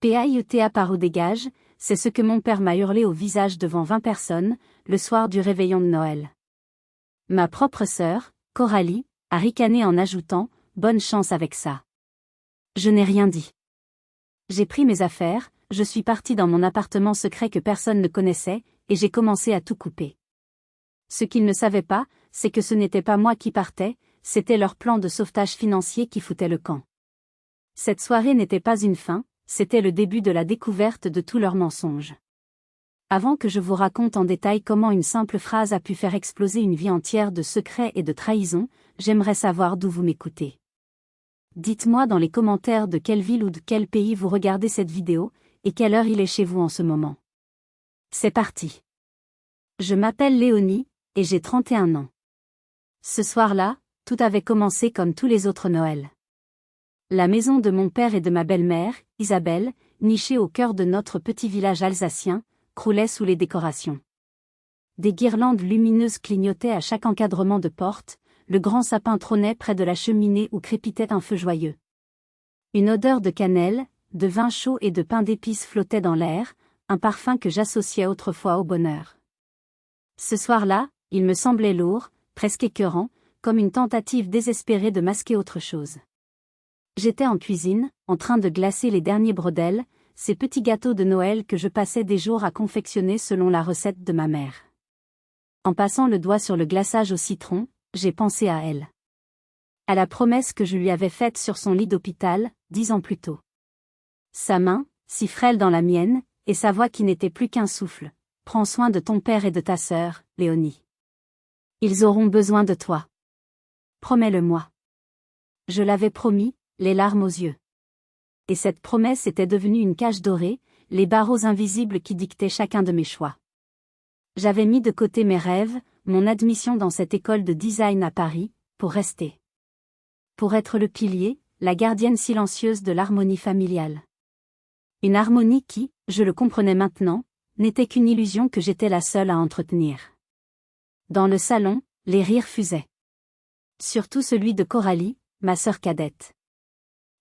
PAIETA par où dégage, c'est ce que mon père m'a hurlé au visage devant 20 personnes, le soir du réveillon de Noël. Ma propre sœur, Coralie, a ricané en ajoutant « Bonne chance avec ça ». Je n'ai rien dit. J'ai pris mes affaires, je suis partie dans mon appartement secret que personne ne connaissait, et j'ai commencé à tout couper. Ce qu'ils ne savaient pas, c'est que ce n'était pas moi qui partais, c'était leur plan de sauvetage financier qui foutait le camp. Cette soirée n'était pas une fin, c'était le début de la découverte de tous leurs mensonges. Avant que je vous raconte en détail comment une simple phrase a pu faire exploser une vie entière de secrets et de trahisons, j'aimerais savoir d'où vous m'écoutez. Dites-moi dans les commentaires de quelle ville ou de quel pays vous regardez cette vidéo, et quelle heure il est chez vous en ce moment. C'est parti. Je m'appelle Léonie, et j'ai 31 ans. Ce soir-là, tout avait commencé comme tous les autres Noëls. La maison de mon père et de ma belle-mère, Isabelle, nichée au cœur de notre petit village alsacien, croulait sous les décorations. Des guirlandes lumineuses clignotaient à chaque encadrement de porte, le grand sapin trônait près de la cheminée où crépitait un feu joyeux. Une odeur de cannelle, de vin chaud et de pain d'épices flottait dans l'air, un parfum que j'associais autrefois au bonheur. Ce soir-là, il me semblait lourd, presque écœurant, comme une tentative désespérée de masquer autre chose. J'étais en cuisine, en train de glacer les derniers bredels, ces petits gâteaux de Noël que je passais des jours à confectionner selon la recette de ma mère. En passant le doigt sur le glaçage au citron, j'ai pensé à elle. À la promesse que je lui avais faite sur son lit d'hôpital, 10 ans plus tôt. Sa main, si frêle dans la mienne, et sa voix qui n'était plus qu'un souffle. Prends soin de ton père et de ta sœur, Léonie. Ils auront besoin de toi. Promets-le-moi. Je l'avais promis, les larmes aux yeux. Et cette promesse était devenue une cage dorée, les barreaux invisibles qui dictaient chacun de mes choix. J'avais mis de côté mes rêves, mon admission dans cette école de design à Paris, pour rester. Pour être le pilier, la gardienne silencieuse de l'harmonie familiale. Une harmonie qui, je le comprenais maintenant, n'était qu'une illusion que j'étais la seule à entretenir. Dans le salon, les rires fusaient. Surtout celui de Coralie, ma sœur cadette.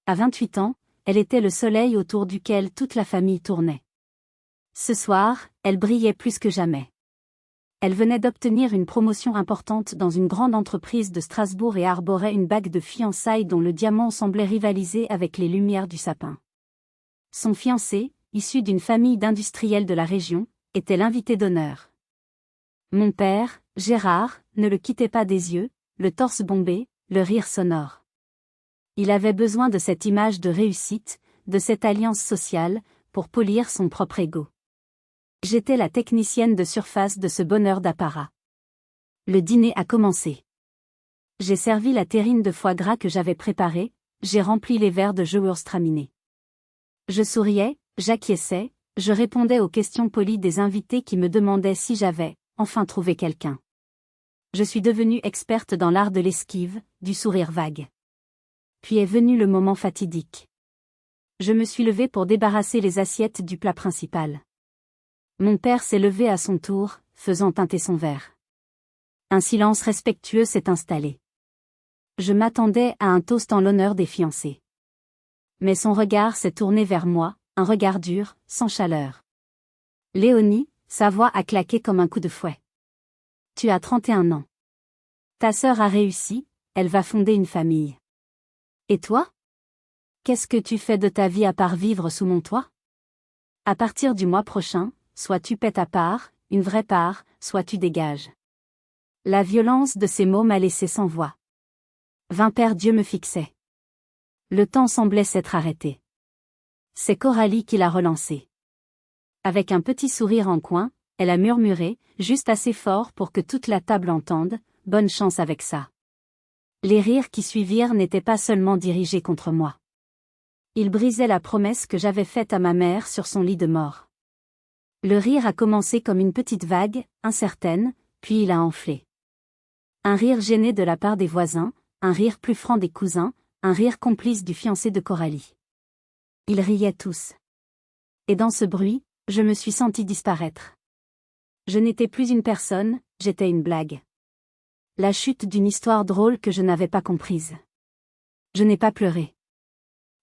À 28 ans, elle était le soleil autour duquel toute la famille tournait. Ce soir, elle brillait plus que jamais. Elle venait d'obtenir une promotion importante dans une grande entreprise de Strasbourg et arborait une bague de fiançailles dont le diamant semblait rivaliser avec les lumières du sapin. Son fiancé, issu d'une famille d'industriels de la région, était l'invité d'honneur. Mon père, Gérard, ne le quittait pas des yeux, le torse bombé, le rire sonore. Il avait besoin de cette image de réussite, de cette alliance sociale, pour polir son propre ego. J'étais la technicienne de surface de ce bonheur d'apparat. Le dîner a commencé. J'ai servi la terrine de foie gras que j'avais préparée, j'ai rempli les verres de Gewürztraminer. Je souriais, j'acquiesçais, je répondais aux questions polies des invités qui me demandaient si j'avais, enfin trouvé quelqu'un. Je suis devenue experte dans l'art de l'esquive, du sourire vague. Puis est venu le moment fatidique. Je me suis levée pour débarrasser les assiettes du plat principal. Mon père s'est levé à son tour, faisant teinter son verre. Un silence respectueux s'est installé. Je m'attendais à un toast en l'honneur des fiancés. Mais son regard s'est tourné vers moi, un regard dur, sans chaleur. Léonie, sa voix a claqué comme un coup de fouet. Tu as 31 ans. Ta sœur a réussi, elle va fonder une famille. Et toi? Qu'est-ce que tu fais de ta vie à part vivre sous mon toit? À partir du mois prochain, soit tu paies ta part, une vraie part, soit tu dégages. La violence de ces mots m'a laissé sans voix. 20 paires d'yeux me fixaient. Le temps semblait s'être arrêté. C'est Coralie qui l'a relancé. Avec un petit sourire en coin, elle a murmuré, juste assez fort pour que toute la table entende, « Bonne chance avec ça ». Les rires qui suivirent n'étaient pas seulement dirigés contre moi. Ils brisaient la promesse que j'avais faite à ma mère sur son lit de mort. Le rire a commencé comme une petite vague, incertaine, puis il a enflé. Un rire gêné de la part des voisins, un rire plus franc des cousins, un rire complice du fiancé de Coralie. Ils riaient tous. Et dans ce bruit, je me suis sentie disparaître. Je n'étais plus une personne, j'étais une blague. La chute d'une histoire drôle que je n'avais pas comprise. Je n'ai pas pleuré.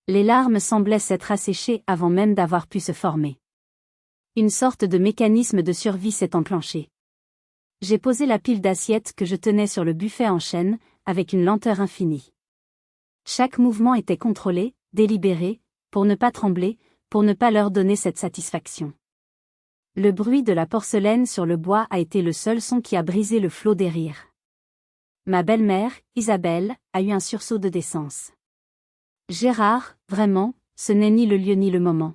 Les larmes semblaient s'être asséchées avant même d'avoir pu se former. Une sorte de mécanisme de survie s'est enclenché. J'ai posé la pile d'assiettes que je tenais sur le buffet en chaîne, avec une lenteur infinie. Chaque mouvement était contrôlé, délibéré, pour ne pas trembler, pour ne pas leur donner cette satisfaction. Le bruit de la porcelaine sur le bois a été le seul son qui a brisé le flot des rires. Ma belle-mère, Isabelle, a eu un sursaut de décence. Gérard, vraiment, ce n'est ni le lieu ni le moment.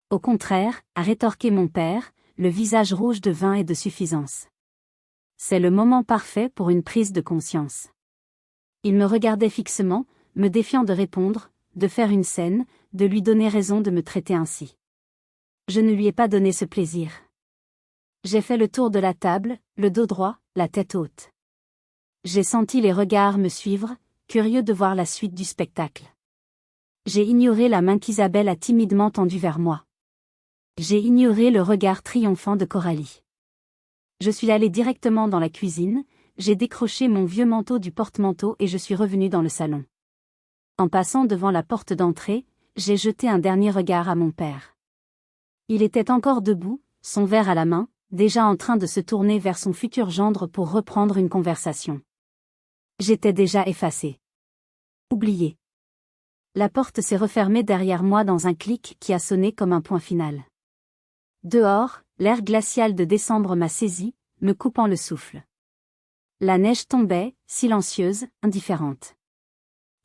Au contraire, a rétorqué mon père, le visage rouge de vin et de suffisance. C'est le moment parfait pour une prise de conscience. Il me regardait fixement, me défiant de répondre, de faire une scène, de lui donner raison de me traiter ainsi. Je ne lui ai pas donné ce plaisir. J'ai fait le tour de la table, le dos droit, la tête haute. J'ai senti les regards me suivre, curieux de voir la suite du spectacle. J'ai ignoré la main qu'Isabelle a timidement tendue vers moi. J'ai ignoré le regard triomphant de Coralie. Je suis allé directement dans la cuisine, j'ai décroché mon vieux manteau du porte-manteau et je suis revenu dans le salon. En passant devant la porte d'entrée, j'ai jeté un dernier regard à mon père. Il était encore debout, son verre à la main, déjà en train de se tourner vers son futur gendre pour reprendre une conversation. J'étais déjà effacé. Oublié. La porte s'est refermée derrière moi dans un clic qui a sonné comme un point final. Dehors, l'air glacial de décembre m'a saisi, me coupant le souffle. La neige tombait, silencieuse, indifférente.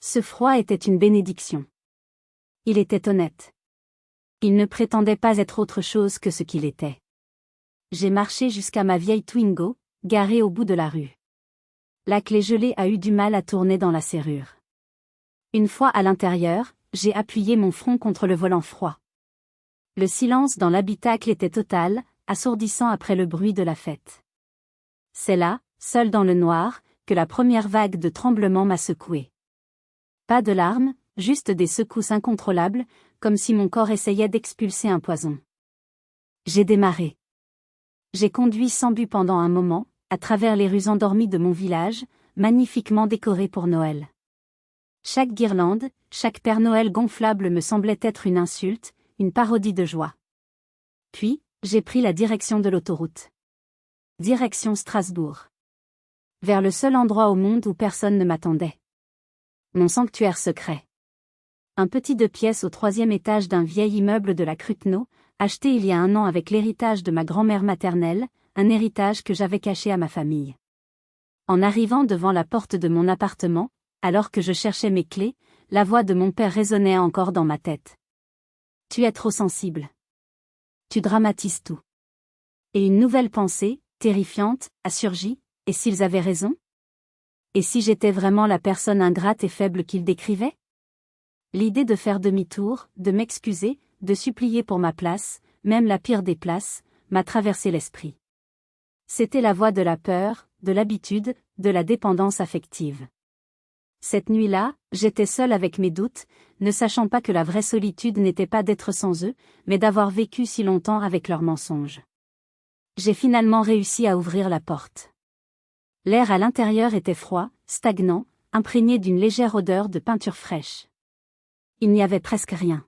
Ce froid était une bénédiction. Il était honnête. Il ne prétendait pas être autre chose que ce qu'il était. J'ai marché jusqu'à ma vieille Twingo, garée au bout de la rue. La clé gelée a eu du mal à tourner dans la serrure. Une fois à l'intérieur, j'ai appuyé mon front contre le volant froid. Le silence dans l'habitacle était total, assourdissant après le bruit de la fête. C'est là, seul dans le noir, que la première vague de tremblement m'a secoué. Pas de larmes, juste des secousses incontrôlables, comme si mon corps essayait d'expulser un poison. J'ai démarré. J'ai conduit sans but pendant un moment, à travers les rues endormies de mon village, magnifiquement décorées pour Noël. Chaque guirlande, chaque Père Noël gonflable me semblait être une insulte, une parodie de joie. Puis, j'ai pris la direction de l'autoroute. Direction Strasbourg. Vers le seul endroit au monde où personne ne m'attendait. Mon sanctuaire secret. Un petit 2 pièces au 3e étage d'un vieil immeuble de la Cruteno, acheté il y a 1 an avec l'héritage de ma grand-mère maternelle, un héritage que j'avais caché à ma famille. En arrivant devant la porte de mon appartement, alors que je cherchais mes clés, la voix de mon père résonnait encore dans ma tête. Tu es trop sensible. Tu dramatises tout. Et une nouvelle pensée, terrifiante, a surgi, et s'ils avaient raison? Et si j'étais vraiment la personne ingrate et faible qu'ils décrivaient? L'idée de faire demi-tour, de m'excuser, de supplier pour ma place, même la pire des places, m'a traversé l'esprit. C'était la voix de la peur, de l'habitude, de la dépendance affective. Cette nuit-là, j'étais seule avec mes doutes, ne sachant pas que la vraie solitude n'était pas d'être sans eux, mais d'avoir vécu si longtemps avec leurs mensonges. J'ai finalement réussi à ouvrir la porte. L'air à l'intérieur était froid, stagnant, imprégné d'une légère odeur de peinture fraîche. Il n'y avait presque rien.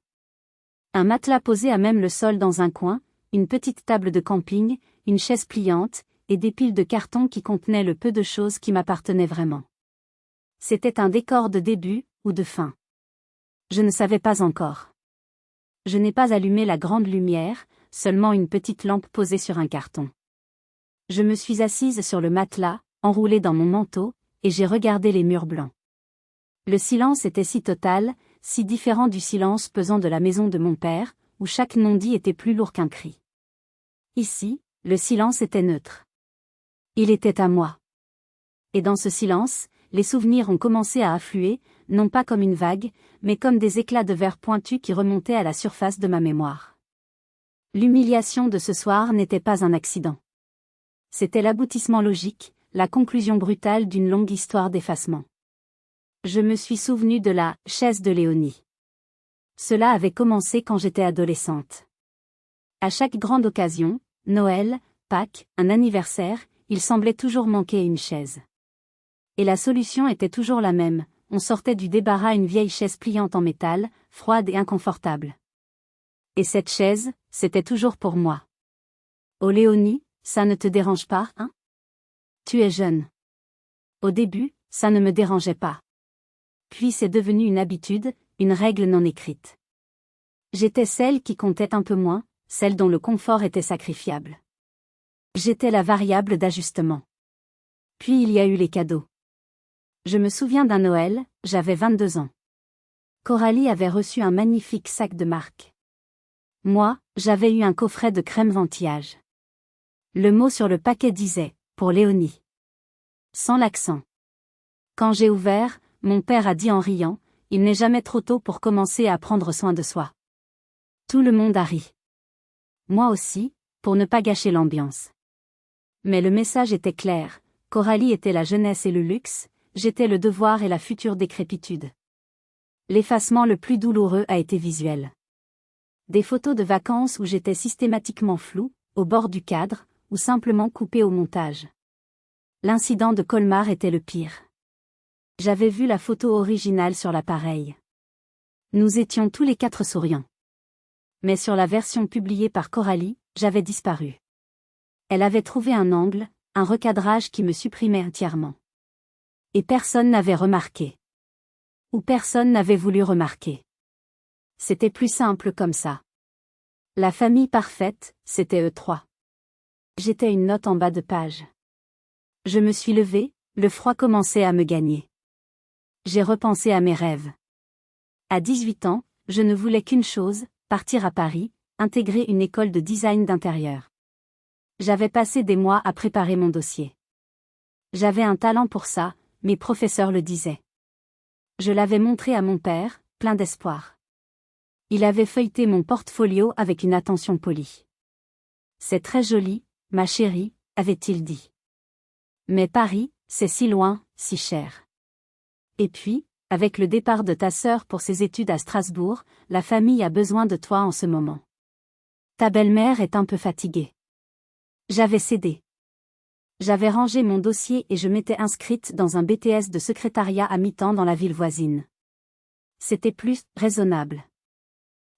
Un matelas posé à même le sol dans un coin, une petite table de camping, une chaise pliante, et des piles de cartons qui contenaient le peu de choses qui m'appartenaient vraiment. C'était un décor de début, ou de fin. Je ne savais pas encore. Je n'ai pas allumé la grande lumière, seulement une petite lampe posée sur un carton. Je me suis assise sur le matelas, enroulée dans mon manteau, et j'ai regardé les murs blancs. Le silence était si total, si différent du silence pesant de la maison de mon père, où chaque non-dit était plus lourd qu'un cri. Ici, le silence était neutre. Il était à moi. Et dans ce silence, les souvenirs ont commencé à affluer, non pas comme une vague, mais comme des éclats de verre pointus qui remontaient à la surface de ma mémoire. L'humiliation de ce soir n'était pas un accident. C'était l'aboutissement logique, la conclusion brutale d'une longue histoire d'effacement. Je me suis souvenu de la « chaise de Léonie ». Cela avait commencé quand j'étais adolescente. À chaque grande occasion, Noël, Pâques, un anniversaire, il semblait toujours manquer une chaise. Et la solution était toujours la même, on sortait du débarras une vieille chaise pliante en métal, froide et inconfortable. Et cette chaise, c'était toujours pour moi. Oh Léonie, ça ne te dérange pas, hein? Tu es jeune. Au début, ça ne me dérangeait pas. Puis c'est devenu une habitude, une règle non écrite. J'étais celle qui comptait un peu moins, celle dont le confort était sacrifiable. J'étais la variable d'ajustement. Puis il y a eu les cadeaux. Je me souviens d'un Noël, j'avais 22 ans. Coralie avait reçu un magnifique sac de marque. Moi, j'avais eu un coffret de crème ventillage. Le mot sur le paquet disait « Pour Léonie ». Sans l'accent. Quand j'ai ouvert, mon père a dit en riant « Il n'est jamais trop tôt pour commencer à prendre soin de soi ». Tout le monde a ri. Moi aussi, pour ne pas gâcher l'ambiance. Mais le message était clair, Coralie était la jeunesse et le luxe, j'étais le devoir et la future décrépitude. L'effacement le plus douloureux a été visuel. Des photos de vacances où j'étais systématiquement floue, au bord du cadre, ou simplement coupée au montage. L'incident de Colmar était le pire. J'avais vu la photo originale sur l'appareil. Nous étions tous les 4 souriants. Mais sur la version publiée par Coralie, j'avais disparu. Elle avait trouvé un angle, un recadrage qui me supprimait entièrement. Et personne n'avait remarqué. Ou personne n'avait voulu remarquer. C'était plus simple comme ça. La famille parfaite, c'était eux 3. J'étais une note en bas de page. Je me suis levée, le froid commençait à me gagner. J'ai repensé à mes rêves. À 18 ans, je ne voulais qu'une chose, partir à Paris, intégrer une école de design d'intérieur. J'avais passé des mois à préparer mon dossier. J'avais un talent pour ça, mes professeurs le disaient. Je l'avais montré à mon père, plein d'espoir. Il avait feuilleté mon portfolio avec une attention polie. C'est très joli, ma chérie, avait-il dit. Mais Paris, c'est si loin, si cher. Et puis, avec le départ de ta sœur pour ses études à Strasbourg, la famille a besoin de toi en ce moment. Ta belle-mère est un peu fatiguée. J'avais cédé. J'avais rangé mon dossier et je m'étais inscrite dans un BTS de secrétariat à mi-temps dans la ville voisine. C'était plus raisonnable.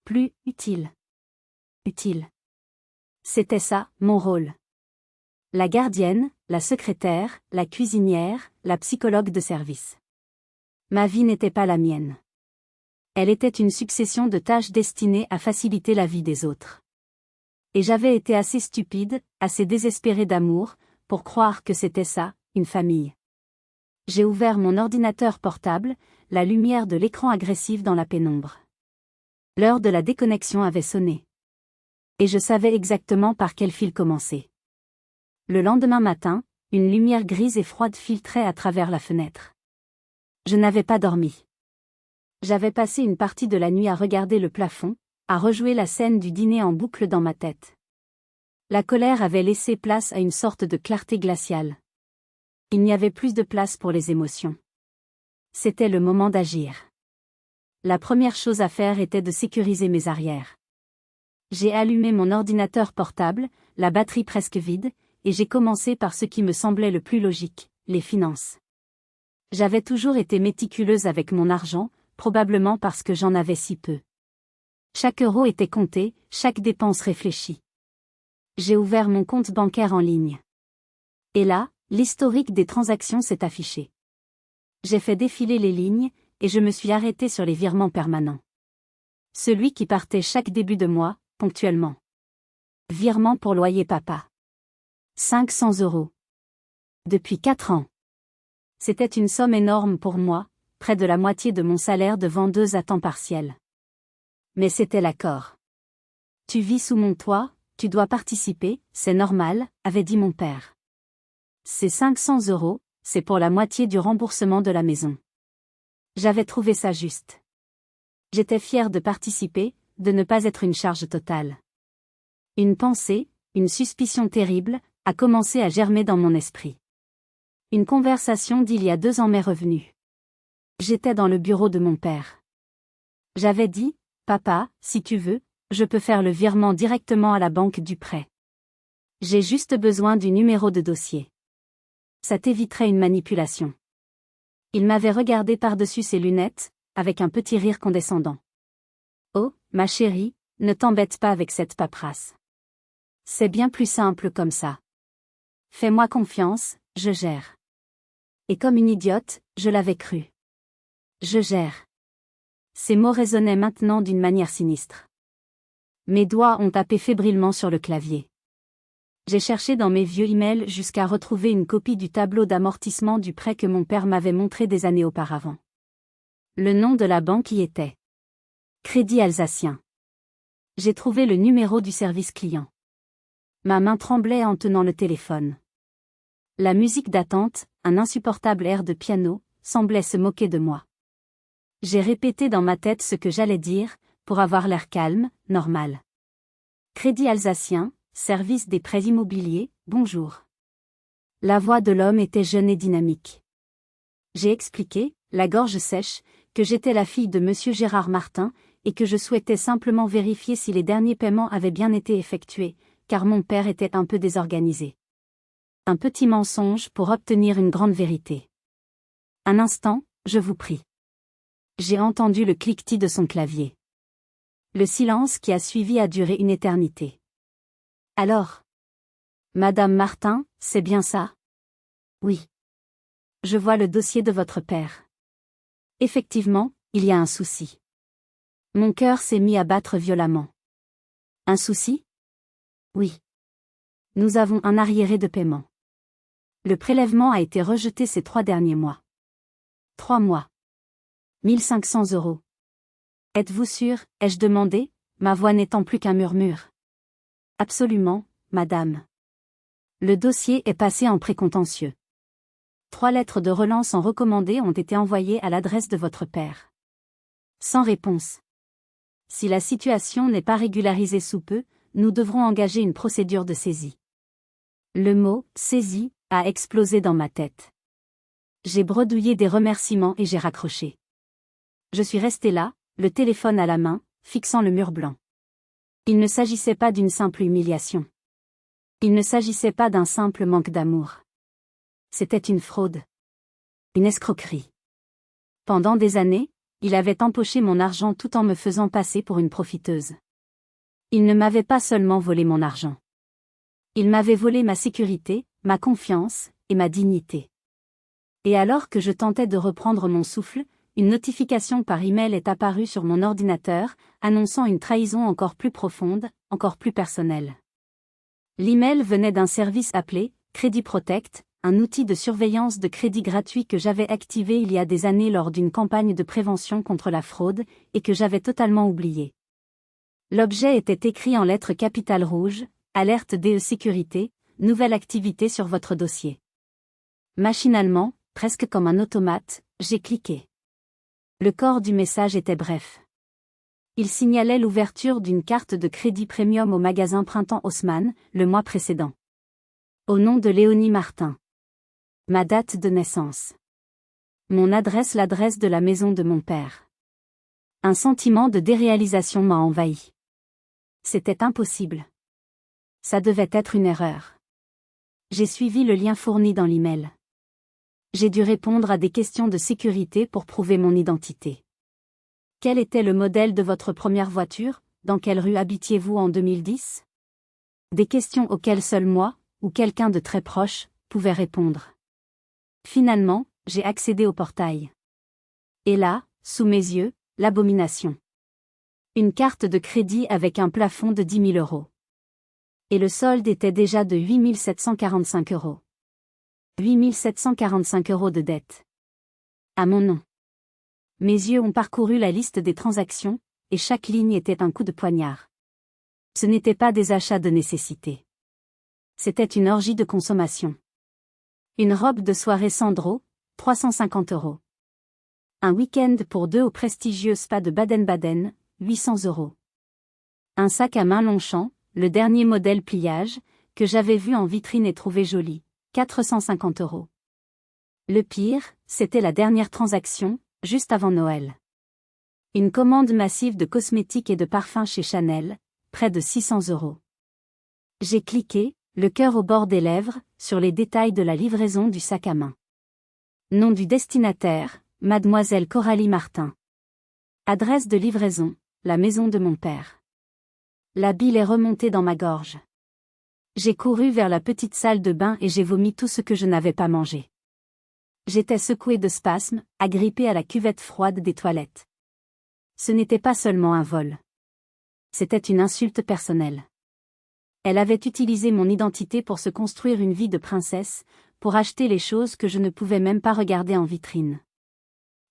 Plus utile. Utile. C'était ça, mon rôle. La gardienne, la secrétaire, la cuisinière, la psychologue de service. Ma vie n'était pas la mienne. Elle était une succession de tâches destinées à faciliter la vie des autres. Et j'avais été assez stupide, assez désespérée d'amour, pour croire que c'était ça, une famille. J'ai ouvert mon ordinateur portable, la lumière de l'écran agressive dans la pénombre. L'heure de la déconnexion avait sonné. Et je savais exactement par quel fil commencer. Le lendemain matin, une lumière grise et froide filtrait à travers la fenêtre. Je n'avais pas dormi. J'avais passé une partie de la nuit à regarder le plafond, à rejouer la scène du dîner en boucle dans ma tête. La colère avait laissé place à une sorte de clarté glaciale. Il n'y avait plus de place pour les émotions. C'était le moment d'agir. La première chose à faire était de sécuriser mes arrières. J'ai allumé mon ordinateur portable, la batterie presque vide, et j'ai commencé par ce qui me semblait le plus logique, les finances. J'avais toujours été méticuleuse avec mon argent, probablement parce que j'en avais si peu. Chaque euro était compté, chaque dépense réfléchie. J'ai ouvert mon compte bancaire en ligne. Et là, l'historique des transactions s'est affiché. J'ai fait défiler les lignes, et je me suis arrêtée sur les virements permanents. Celui qui partait chaque début de mois, ponctuellement. Virement pour loyer papa. 500 €. Depuis 4 ans. C'était une somme énorme pour moi, près de la moitié de mon salaire de vendeuse à temps partiel. Mais c'était l'accord. Tu vis sous mon toit, tu dois participer, c'est normal, avait dit mon père. Ces 500 €, c'est pour la moitié du remboursement de la maison. J'avais trouvé ça juste. J'étais fière de participer, de ne pas être une charge totale. Une pensée, une suspicion terrible, a commencé à germer dans mon esprit. Une conversation d'il y a 2 ans m'est revenue. J'étais dans le bureau de mon père. J'avais dit, « Papa, si tu veux, je peux faire le virement directement à la banque du prêt. J'ai juste besoin du numéro de dossier. Ça t'éviterait une manipulation. » Il m'avait regardé par-dessus ses lunettes, avec un petit rire condescendant. Oh, ma chérie, ne t'embête pas avec cette paperasse. C'est bien plus simple comme ça. Fais-moi confiance, je gère. Et comme une idiote, je l'avais cru. Je gère. Ces mots résonnaient maintenant d'une manière sinistre. Mes doigts ont tapé fébrilement sur le clavier. J'ai cherché dans mes vieux emails jusqu'à retrouver une copie du tableau d'amortissement du prêt que mon père m'avait montré des années auparavant. Le nom de la banque y était. Crédit Alsacien. J'ai trouvé le numéro du service client. Ma main tremblait en tenant le téléphone. La musique d'attente, un insupportable air de piano, semblait se moquer de moi. J'ai répété dans ma tête ce que j'allais dire, pour avoir l'air calme, normal. Crédit Alsacien, service des prêts immobiliers, bonjour. La voix de l'homme était jeune et dynamique. J'ai expliqué, la gorge sèche, que j'étais la fille de monsieur Gérard Martin, et que je souhaitais simplement vérifier si les derniers paiements avaient bien été effectués, car mon père était un peu désorganisé. Un petit mensonge pour obtenir une grande vérité. Un instant, je vous prie. J'ai entendu le cliquetis de son clavier. Le silence qui a suivi a duré une éternité. Alors? Madame Martin, c'est bien ça? Oui. Je vois le dossier de votre père. Effectivement, il y a un souci. Mon cœur s'est mis à battre violemment. Un souci? Oui. Nous avons un arriéré de paiement. Le prélèvement a été rejeté ces 3 derniers mois. 3 mois. 1500 €. Êtes-vous sûr, ai-je demandé, ma voix n'étant plus qu'un murmure. Absolument, madame. Le dossier est passé en précontentieux. 3 lettres de relance en recommandé ont été envoyées à l'adresse de votre père. Sans réponse. Si la situation n'est pas régularisée sous peu, nous devrons engager une procédure de saisie. Le mot « saisie » a explosé dans ma tête. J'ai bredouillé des remerciements et j'ai raccroché. Je suis resté là, le téléphone à la main, fixant le mur blanc. Il ne s'agissait pas d'une simple humiliation. Il ne s'agissait pas d'un simple manque d'amour. C'était une fraude. Une escroquerie. Pendant des années, il avait empoché mon argent tout en me faisant passer pour une profiteuse. Il ne m'avait pas seulement volé mon argent. Il m'avait volé ma sécurité, ma confiance, et ma dignité. Et alors que je tentais de reprendre mon souffle, une notification par email est apparue sur mon ordinateur, annonçant une trahison encore plus profonde, encore plus personnelle. L'email venait d'un service appelé Crédit Protect, un outil de surveillance de crédit gratuit que j'avais activé il y a des années lors d'une campagne de prévention contre la fraude, et que j'avais totalement oublié. L'objet était écrit en lettres capitales rouges, alerte DE sécurité, nouvelle activité sur votre dossier. Machinalement, presque comme un automate, j'ai cliqué. Le corps du message était bref. Il signalait l'ouverture d'une carte de crédit premium au magasin Printemps Haussmann, le mois précédent. Au nom de Léonie Martin. Ma date de naissance. Mon adresse, l'adresse de la maison de mon père. Un sentiment de déréalisation m'a envahi. C'était impossible. Ça devait être une erreur. J'ai suivi le lien fourni dans l'email. J'ai dû répondre à des questions de sécurité pour prouver mon identité. Quel était le modèle de votre première voiture? Dans quelle rue habitiez-vous en 2010? Des questions auxquelles seul moi, ou quelqu'un de très proche, pouvait répondre. Finalement, j'ai accédé au portail. Et là, sous mes yeux, l'abomination. Une carte de crédit avec un plafond de 10 000 €. Et le solde était déjà de 8 745 €. 8 745 € de dette. À mon nom. Mes yeux ont parcouru la liste des transactions, et chaque ligne était un coup de poignard. Ce n'étaient pas des achats de nécessité. C'était une orgie de consommation. Une robe de soirée Sandro, 350 €. Un week-end pour 2 au prestigieux spa de Baden-Baden, 800 €. Un sac à main Longchamp, le dernier modèle pliage, que j'avais vu en vitrine et trouvé joli, 450 €. Le pire, c'était la dernière transaction, juste avant Noël. Une commande massive de cosmétiques et de parfums chez Chanel, près de 600 €. J'ai cliqué, le cœur au bord des lèvres, sur les détails de la livraison du sac à main. Nom du destinataire, Mademoiselle Coralie Martin. Adresse de livraison, la maison de mon père. La bile est remontée dans ma gorge. J'ai couru vers la petite salle de bain et j'ai vomi tout ce que je n'avais pas mangé. J'étais secouée de spasmes, agrippée à la cuvette froide des toilettes. Ce n'était pas seulement un vol. C'était une insulte personnelle. Elle avait utilisé mon identité pour se construire une vie de princesse, pour acheter les choses que je ne pouvais même pas regarder en vitrine.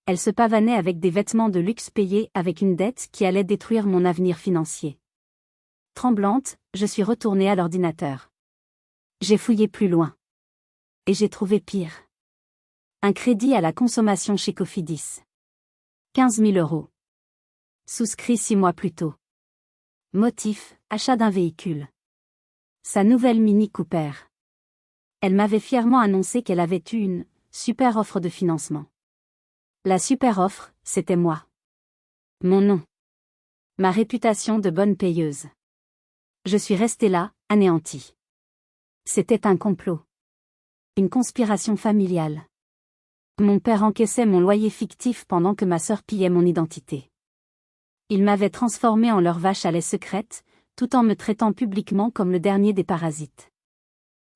Elle se pavanait avec des vêtements de luxe payés avec une dette qui allait détruire mon avenir financier. Tremblante, je suis retournée à l'ordinateur. J'ai fouillé plus loin. Et j'ai trouvé pire. Un crédit à la consommation chez Cofidis. 15 000 €. Souscrit 6 mois plus tôt. Motif, achat d'un véhicule. Sa nouvelle Mini Cooper. Elle m'avait fièrement annoncé qu'elle avait eu une super offre de financement. La super offre, c'était moi. Mon nom. Ma réputation de bonne payeuse. Je suis restée là, anéantie. C'était un complot. Une conspiration familiale. Mon père encaissait mon loyer fictif pendant que ma sœur pillait mon identité. Ils m'avaient transformée en leur vache à lait secrète, tout en me traitant publiquement comme le dernier des parasites.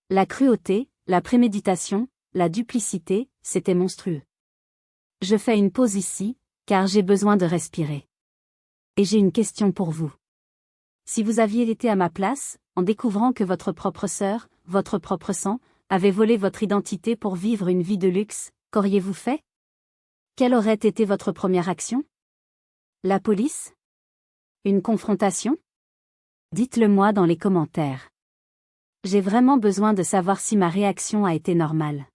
La cruauté, la préméditation, la duplicité, c'était monstrueux. Je fais une pause ici, car j'ai besoin de respirer. Et j'ai une question pour vous. Si vous aviez été à ma place, en découvrant que votre propre sœur, votre propre sang, avait volé votre identité pour vivre une vie de luxe, qu'auriez-vous fait? Quelle aurait été votre première action? La police? Une confrontation? Dites-le moi dans les commentaires. J'ai vraiment besoin de savoir si ma réaction a été normale.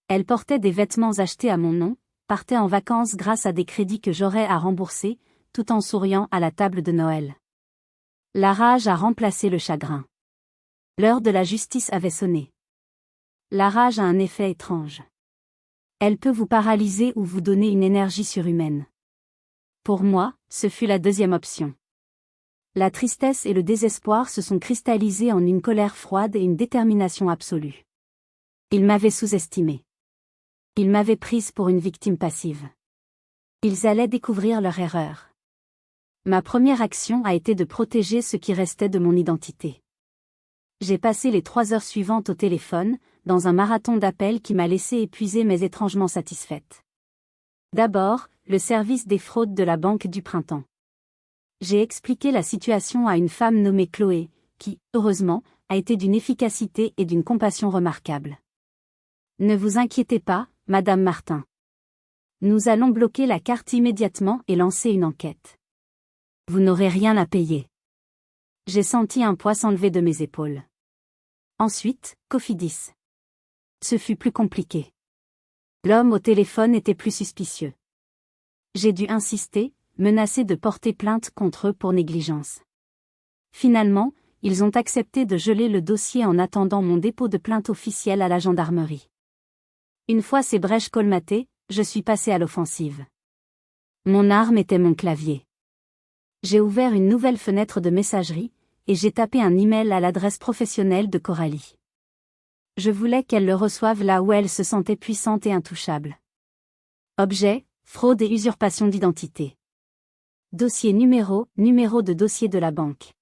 Elle portait des vêtements achetés à mon nom, partait en vacances grâce à des crédits que j'aurais à rembourser, tout en souriant à la table de Noël. La rage a remplacé le chagrin. L'heure de la justice avait sonné. La rage a un effet étrange. Elle peut vous paralyser ou vous donner une énergie surhumaine. Pour moi, ce fut la deuxième option. La tristesse et le désespoir se sont cristallisés en une colère froide et une détermination absolue. Ils m'avaient sous-estimée. Ils m'avaient prise pour une victime passive. Ils allaient découvrir leur erreur. Ma première action a été de protéger ce qui restait de mon identité. J'ai passé les 3 heures suivantes au téléphone, dans un marathon d'appels qui m'a laissé épuisée mais étrangement satisfaite. D'abord, le service des fraudes de la Banque du Printemps. J'ai expliqué la situation à une femme nommée Chloé, qui, heureusement, a été d'une efficacité et d'une compassion remarquables. Ne vous inquiétez pas, Madame Martin. Nous allons bloquer la carte immédiatement et lancer une enquête. Vous n'aurez rien à payer. J'ai senti un poids s'enlever de mes épaules. Ensuite, Cofidis. Ce fut plus compliqué. L'homme au téléphone était plus suspicieux. J'ai dû insister, menacer de porter plainte contre eux pour négligence. Finalement, ils ont accepté de geler le dossier en attendant mon dépôt de plainte officielle à la gendarmerie. Une fois ces brèches colmatées, je suis passé à l'offensive. Mon arme était mon clavier. J'ai ouvert une nouvelle fenêtre de messagerie, et j'ai tapé un email à l'adresse professionnelle de Coralie. Je voulais qu'elle le reçoive là où elle se sentait puissante et intouchable. Objet, fraude et usurpation d'identité. Dossier numéro de dossier de la banque.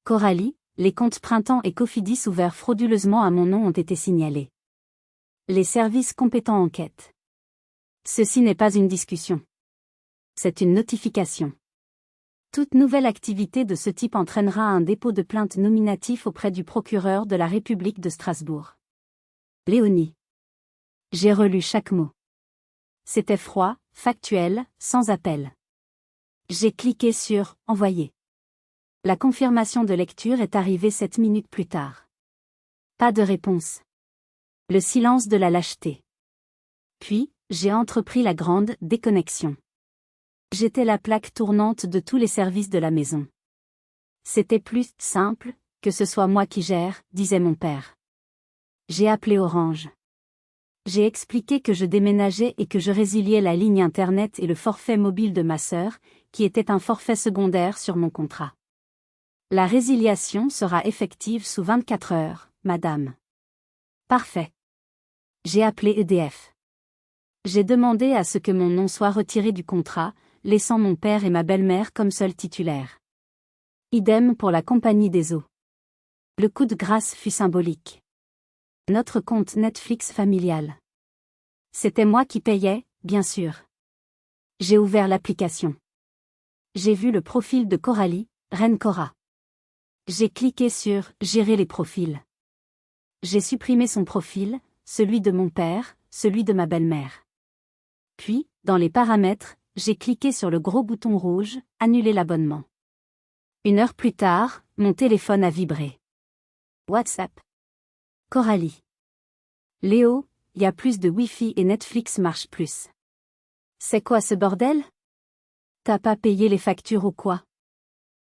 Coralie, les comptes Printemps et Cofidis ouverts frauduleusement à mon nom ont été signalés. Les services compétents enquêtent. Ceci n'est pas une discussion. C'est une notification. Toute nouvelle activité de ce type entraînera un dépôt de plainte nominatif auprès du procureur de la République de Strasbourg. Léonie. J'ai relu chaque mot. C'était froid, factuel, sans appel. J'ai cliqué sur « Envoyer ». La confirmation de lecture est arrivée 7 minutes plus tard. Pas de réponse. Le silence de la lâcheté. Puis, j'ai entrepris la grande déconnexion. J'étais la plaque tournante de tous les services de la maison. C'était plus simple, que ce soit moi qui gère, disait mon père. J'ai appelé Orange. J'ai expliqué que je déménageais et que je résiliais la ligne Internet et le forfait mobile de ma sœur, qui était un forfait secondaire sur mon contrat. La résiliation sera effective sous 24 heures, madame. Parfait. J'ai appelé EDF. J'ai demandé à ce que mon nom soit retiré du contrat, laissant mon père et ma belle-mère comme seuls titulaires. Idem pour la compagnie des eaux. Le coup de grâce fut symbolique. Notre compte Netflix familial. C'était moi qui payais, bien sûr. J'ai ouvert l'application. J'ai vu le profil de Coralie, Reine Cora. J'ai cliqué sur « Gérer les profils ». J'ai supprimé son profil, celui de mon père, celui de ma belle-mère. Puis, dans les paramètres, j'ai cliqué sur le gros bouton rouge « Annuler l'abonnement ». 1 heure plus tard, mon téléphone a vibré. WhatsApp. Coralie. Léo, y a plus de Wi-Fi et Netflix marche plus. C'est quoi ce bordel? T'as pas payé les factures ou quoi?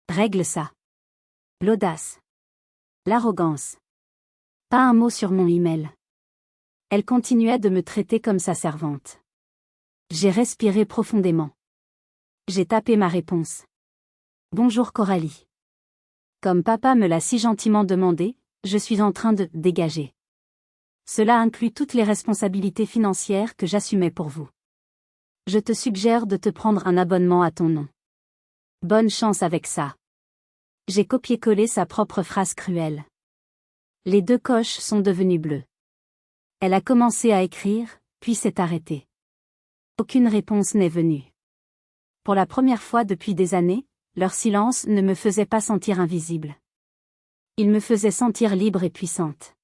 Règle ça. L'audace. L'arrogance. Pas un mot sur mon email. Elle continuait de me traiter comme sa servante. J'ai respiré profondément. J'ai tapé ma réponse. Bonjour Coralie. Comme papa me l'a si gentiment demandé, je suis en train de dégager. Cela inclut toutes les responsabilités financières que j'assumais pour vous. Je te suggère de te prendre un abonnement à ton nom. Bonne chance avec ça. J'ai copié-collé sa propre phrase cruelle. Les 2 coches sont devenues bleues. Elle a commencé à écrire, puis s'est arrêtée. Aucune réponse n'est venue. Pour la première fois depuis des années, leur silence ne me faisait pas sentir invisible. Il me faisait sentir libre et puissante.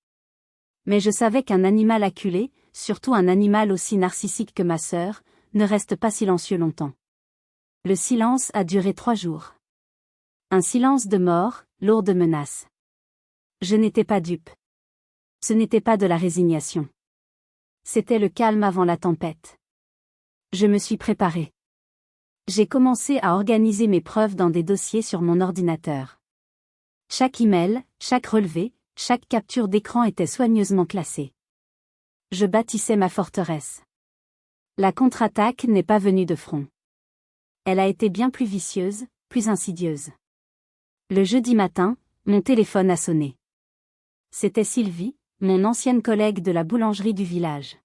Mais je savais qu'un animal acculé, surtout un animal aussi narcissique que ma sœur, ne reste pas silencieux longtemps. Le silence a duré 3 jours. Un silence de mort, lourd de menaces. Je n'étais pas dupe. Ce n'était pas de la résignation. C'était le calme avant la tempête. Je me suis préparée. J'ai commencé à organiser mes preuves dans des dossiers sur mon ordinateur. Chaque email, chaque relevé, chaque capture d'écran était soigneusement classée. Je bâtissais ma forteresse. La contre-attaque n'est pas venue de front. Elle a été bien plus vicieuse, plus insidieuse. Le jeudi matin, mon téléphone a sonné. C'était Sylvie, mon ancienne collègue de la boulangerie du village.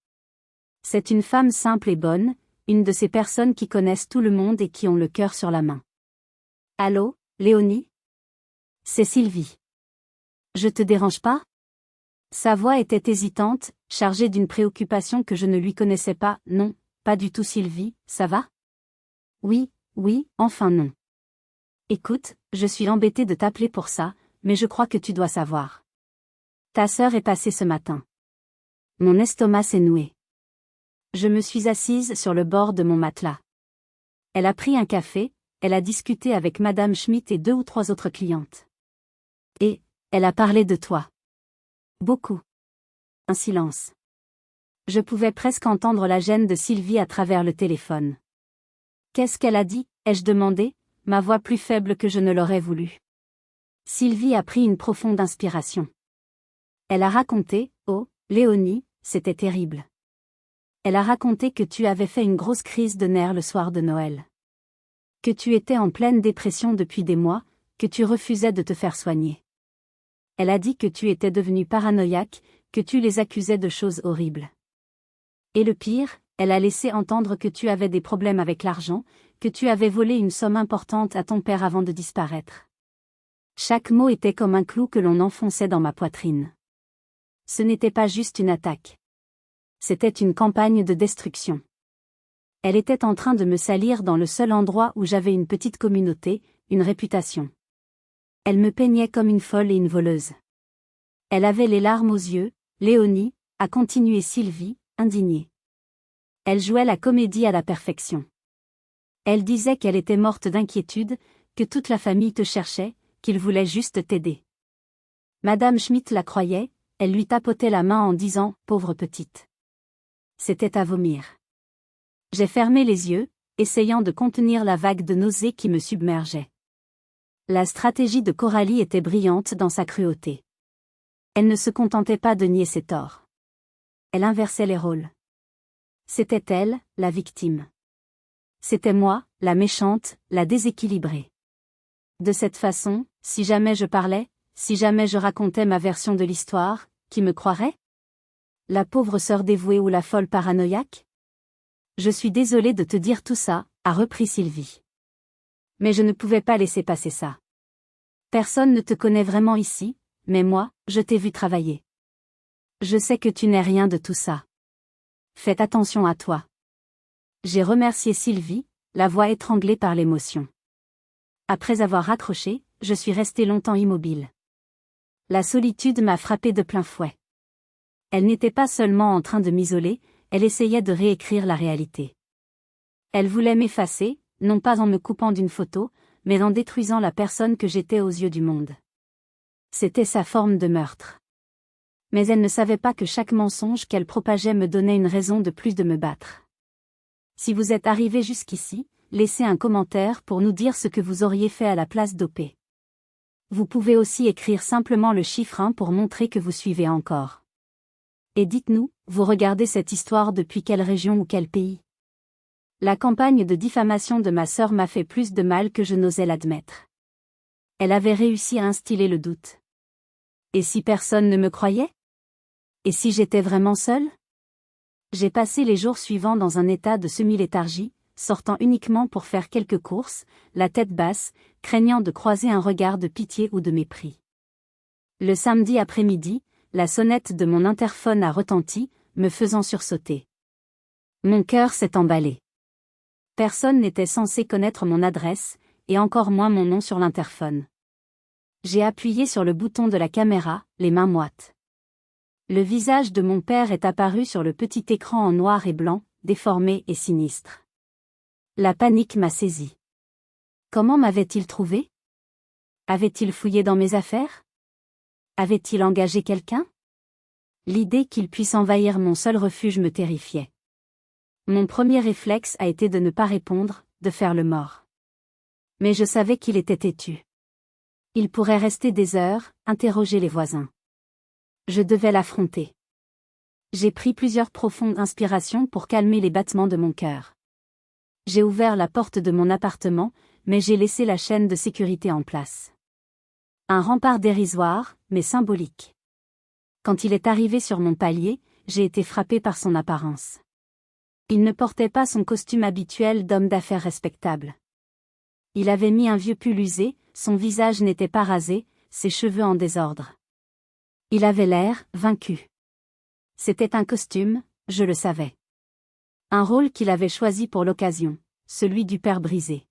C'est une femme simple et bonne, une de ces personnes qui connaissent tout le monde et qui ont le cœur sur la main. Allô, Léonie? C'est Sylvie. Je te dérange pas? Sa voix était hésitante, chargée d'une préoccupation que je ne lui connaissais pas. Non, pas du tout Sylvie, ça va? Oui, enfin non. Écoute, je suis embêtée de t'appeler pour ça, mais je crois que tu dois savoir. Ta sœur est passée ce matin. Mon estomac s'est noué. Je me suis assise sur le bord de mon matelas. Elle a pris un café, elle a discuté avec Madame Schmidt et 2 ou 3 autres clientes. Et, elle a parlé de toi. Beaucoup. Un silence. Je pouvais presque entendre la gêne de Sylvie à travers le téléphone. Qu'est-ce qu'elle a dit, ai-je demandé, ma voix plus faible que je ne l'aurais voulu. Sylvie a pris une profonde inspiration. Elle a raconté, oh, Léonie, c'était terrible. Elle a raconté que tu avais fait une grosse crise de nerfs le soir de Noël. Que tu étais en pleine dépression depuis des mois, que tu refusais de te faire soigner. Elle a dit que tu étais devenu paranoïaque, que tu les accusais de choses horribles. Et le pire, elle a laissé entendre que tu avais des problèmes avec l'argent, que tu avais volé une somme importante à ton père avant de disparaître. Chaque mot était comme un clou que l'on enfonçait dans ma poitrine. Ce n'était pas juste une attaque. C'était une campagne de destruction. Elle était en train de me salir dans le seul endroit où j'avais une petite communauté, une réputation. Elle me peignait comme une folle et une voleuse. Elle avait les larmes aux yeux, Léonie, a continué Sylvie, indignée. Elle jouait la comédie à la perfection. Elle disait qu'elle était morte d'inquiétude, que toute la famille te cherchait, qu'il voulait juste t'aider. Madame Schmidt la croyait, elle lui tapotait la main en disant « pauvre petite ». C'était à vomir. J'ai fermé les yeux, essayant de contenir la vague de nausées qui me submergeait. La stratégie de Coralie était brillante dans sa cruauté. Elle ne se contentait pas de nier ses torts. Elle inversait les rôles. C'était elle, la victime. C'était moi, la méchante, la déséquilibrée. De cette façon, si jamais je parlais, si jamais je racontais ma version de l'histoire, qui me croirait? La pauvre sœur dévouée ou la folle paranoïaque? Je suis désolée de te dire tout ça, a repris Sylvie. Mais je ne pouvais pas laisser passer ça. Personne ne te connaît vraiment ici, mais moi, je t'ai vu travailler. Je sais que tu n'es rien de tout ça. Fais attention à toi. J'ai remercié Sylvie, la voix étranglée par l'émotion. Après avoir raccroché, je suis restée longtemps immobile. La solitude m'a frappée de plein fouet. Elle n'était pas seulement en train de m'isoler, elle essayait de réécrire la réalité. Elle voulait m'effacer, non pas en me coupant d'une photo, mais en détruisant la personne que j'étais aux yeux du monde. C'était sa forme de meurtre. Mais elle ne savait pas que chaque mensonge qu'elle propageait me donnait une raison de plus de me battre. Si vous êtes arrivé jusqu'ici, laissez un commentaire pour nous dire ce que vous auriez fait à la place d'OP. Vous pouvez aussi écrire simplement le chiffre 1 pour montrer que vous suivez encore. Et dites-nous, vous regardez cette histoire depuis quelle région ou quel pays? La campagne de diffamation de ma sœur m'a fait plus de mal que je n'osais l'admettre. Elle avait réussi à instiller le doute. Et si personne ne me croyait? Et si j'étais vraiment seule? J'ai passé les jours suivants dans un état de semi-léthargie, sortant uniquement pour faire quelques courses, la tête basse, craignant de croiser un regard de pitié ou de mépris. Le samedi après-midi, la sonnette de mon interphone a retenti, me faisant sursauter. Mon cœur s'est emballé. Personne n'était censé connaître mon adresse, et encore moins mon nom sur l'interphone. J'ai appuyé sur le bouton de la caméra, les mains moites. Le visage de mon père est apparu sur le petit écran en noir et blanc, déformé et sinistre. La panique m'a saisi. Comment m'avait-il trouvé? Avait-il fouillé dans mes affaires? Avait-il engagé quelqu'un? L'idée qu'il puisse envahir mon seul refuge me terrifiait. Mon premier réflexe a été de ne pas répondre, de faire le mort. Mais je savais qu'il était têtu. Il pourrait rester des heures, interroger les voisins. Je devais l'affronter. J'ai pris plusieurs profondes inspirations pour calmer les battements de mon cœur. J'ai ouvert la porte de mon appartement, mais j'ai laissé la chaîne de sécurité en place. Un rempart dérisoire, mais symbolique. Quand il est arrivé sur mon palier, j'ai été frappé par son apparence. Il ne portait pas son costume habituel d'homme d'affaires respectable. Il avait mis un vieux pull usé, son visage n'était pas rasé, ses cheveux en désordre. Il avait l'air vaincu. C'était un costume, je le savais. Un rôle qu'il avait choisi pour l'occasion, celui du père brisé.